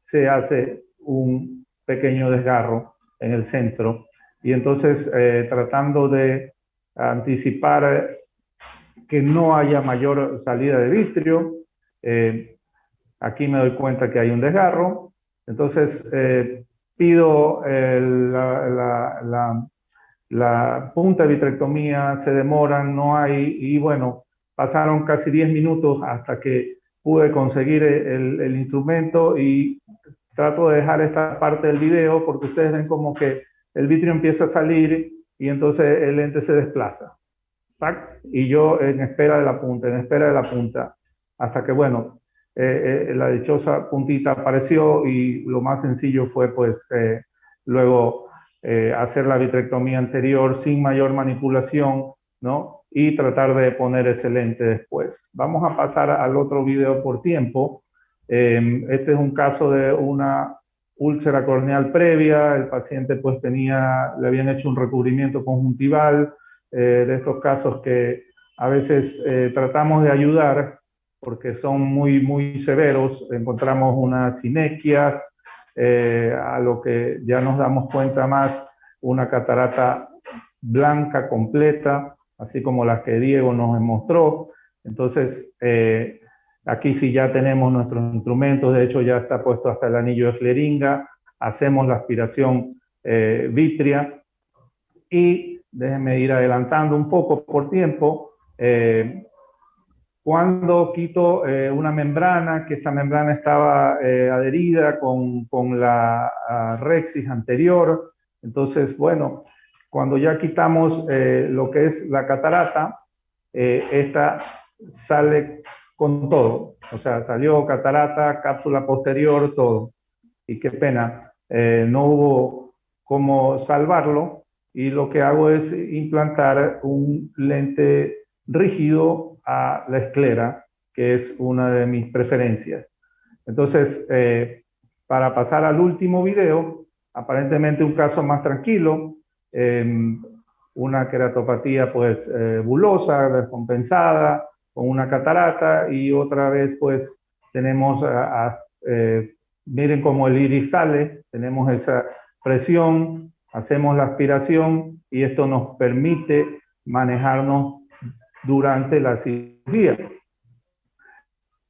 se hace un pequeño desgarro en el centro. Y entonces, tratando de anticipar que no haya mayor salida de vitrio, aquí me doy cuenta que hay un desgarro. Entonces, pido la punta de vitrectomía, se demoran, no hay, y bueno, pasaron casi 10 minutos hasta que pude conseguir el instrumento y trato de dejar esta parte del video porque ustedes ven como que el vitrio empieza a salir y entonces el lente se desplaza. ¡Tac! Y yo en espera de la punta, hasta que bueno, la dichosa puntita apareció y lo más sencillo fue pues luego hacer la vitrectomía anterior sin mayor manipulación, ¿no? Y tratar de poner ese lente después. Vamos a pasar al otro video por tiempo. Este es un caso de una úlcera corneal previa. El paciente pues le habían hecho un recubrimiento conjuntival, de estos casos que a veces tratamos de ayudar porque son muy severos. Encontramos unas sinequias, a lo que ya nos damos cuenta más, una catarata blanca completa, así como las que Diego nos mostró. Entonces, aquí sí ya tenemos nuestros instrumentos, de hecho ya está puesto hasta el anillo de Fleringa, hacemos la aspiración vítrea y déjenme ir adelantando un poco por tiempo. Cuando quito una membrana, que esta membrana estaba adherida con la Rexis anterior, entonces, bueno, cuando ya quitamos lo que es la catarata, esta sale con todo. O sea, salió catarata, cápsula posterior, todo. Y qué pena, no hubo cómo salvarlo. Y lo que hago es implantar un lente rígido a la esclera, que es una de mis preferencias. Entonces, para pasar al último video, aparentemente un caso más tranquilo, una queratopatía pues bulosa, descompensada, con una catarata, y otra vez pues tenemos, miren cómo el iris sale, tenemos esa presión, hacemos la aspiración y esto nos permite manejarnos durante la cirugía.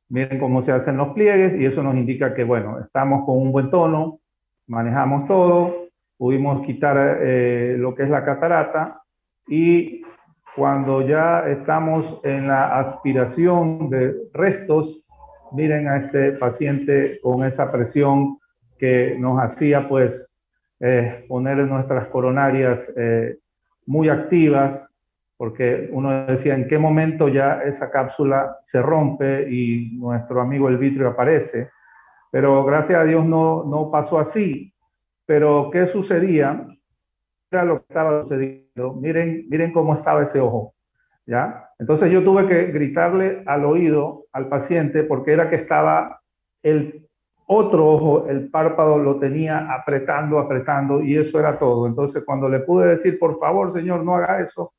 Miren cómo se hacen los pliegues y eso nos indica que, bueno, estamos con un buen tono, manejamos todo, pudimos quitar lo que es la catarata, y cuando ya estamos en la aspiración de restos, miren a este paciente con esa presión que nos hacía pues poner nuestras coronarias muy activas, porque uno decía en qué momento ya esa cápsula se rompe y nuestro amigo el vitrio aparece, pero gracias a Dios no pasó así. Pero ¿qué sucedía? Era lo que estaba sucediendo. Miren cómo estaba ese ojo, ¿ya? Entonces yo tuve que gritarle al oído al paciente porque era que estaba el otro ojo, el párpado lo tenía apretando, y eso era todo. Entonces cuando le pude decir, por favor, señor, no haga eso,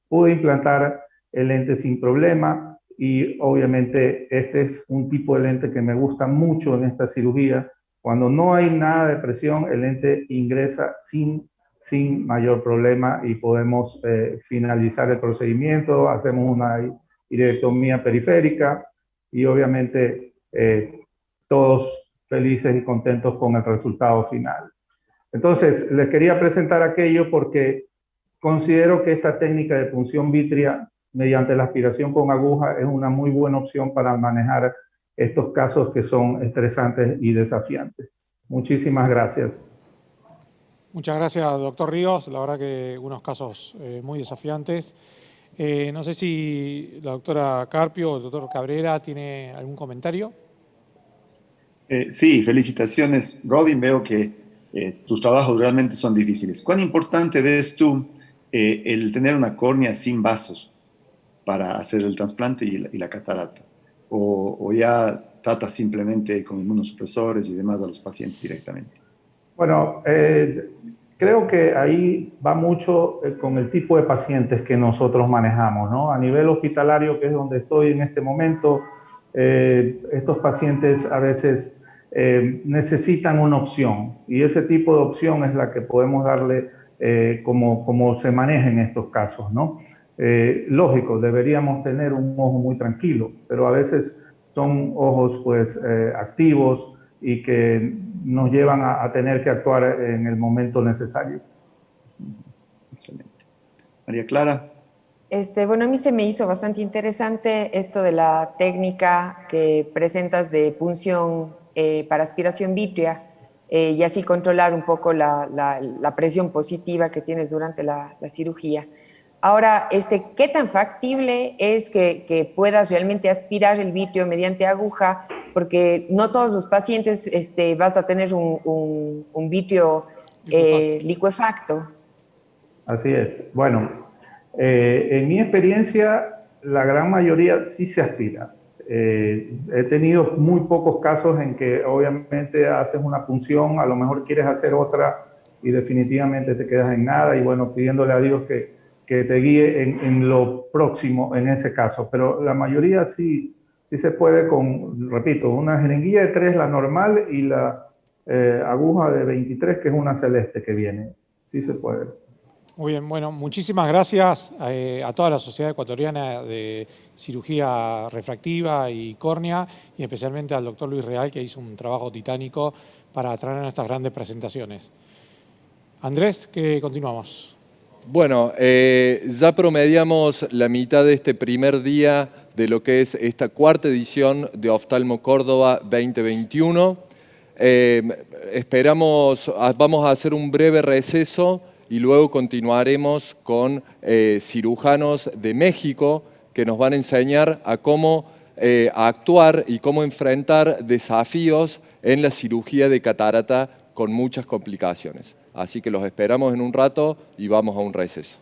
pude implantar el lente sin problema, y obviamente este es un tipo de lente que me gusta mucho en esta cirugía. Cuando no hay nada de presión, el lente ingresa sin mayor problema y podemos finalizar el procedimiento, hacemos una iridectomía periférica y obviamente todos felices y contentos con el resultado final. Entonces, les quería presentar aquello porque considero que esta técnica de punción vitrea mediante la aspiración con aguja es una muy buena opción para manejar estos casos que son estresantes y desafiantes. Muchísimas gracias. Muchas gracias, doctor Ríos. La verdad que unos casos muy desafiantes. No sé si la doctora Carpio o el doctor Cabrera tiene algún comentario. Sí, felicitaciones, Robin. Veo que tus trabajos realmente son difíciles. ¿Cuán importante ves tú el tener una córnea sin vasos para hacer el trasplante y la catarata? ¿O ya tratas simplemente con inmunosupresores y demás a los pacientes directamente? Bueno, creo que ahí va mucho con el tipo de pacientes que nosotros manejamos, ¿no? A nivel hospitalario, que es donde estoy en este momento, estos pacientes a veces necesitan una opción, y ese tipo de opción es la que podemos darle como se maneja en estos casos, ¿no? Lógico, deberíamos tener un ojo muy tranquilo, pero a veces son ojos pues activos y que nos llevan a tener que actuar en el momento necesario. Excelente. María Clara. Bueno, a mí se me hizo bastante interesante esto de la técnica que presentas de punción para aspiración vitrea y así controlar un poco la presión positiva que tienes durante la cirugía. Ahora, ¿qué tan factible es que puedas realmente aspirar el vitrio mediante aguja? Porque no todos los pacientes vas a tener un vitrio licuefacto. Así es. Bueno, en mi experiencia, la gran mayoría sí se aspira. He tenido muy pocos casos en que obviamente haces una punción, a lo mejor quieres hacer otra y definitivamente te quedas en nada, y bueno, pidiéndole a Dios que te guíe en lo próximo en ese caso. Pero la mayoría sí se puede con, repito, una jeringuilla de 3, la normal, y la aguja de 23, que es una celeste que viene. Sí se puede. Muy bien, bueno, muchísimas gracias a toda la Sociedad Ecuatoriana de Cirugía Refractiva y Córnea, y especialmente al doctor Luis Real, que hizo un trabajo titánico para traer estas grandes presentaciones. Andrés, que continuamos. Bueno, ya promediamos la mitad de este primer día de lo que es esta cuarta edición de Oftalmo Córdoba 2021. Vamos a hacer un breve receso y luego continuaremos con cirujanos de México que nos van a enseñar a cómo actuar y cómo enfrentar desafíos en la cirugía de catarata con muchas complicaciones. Así que los esperamos en un rato y vamos a un receso.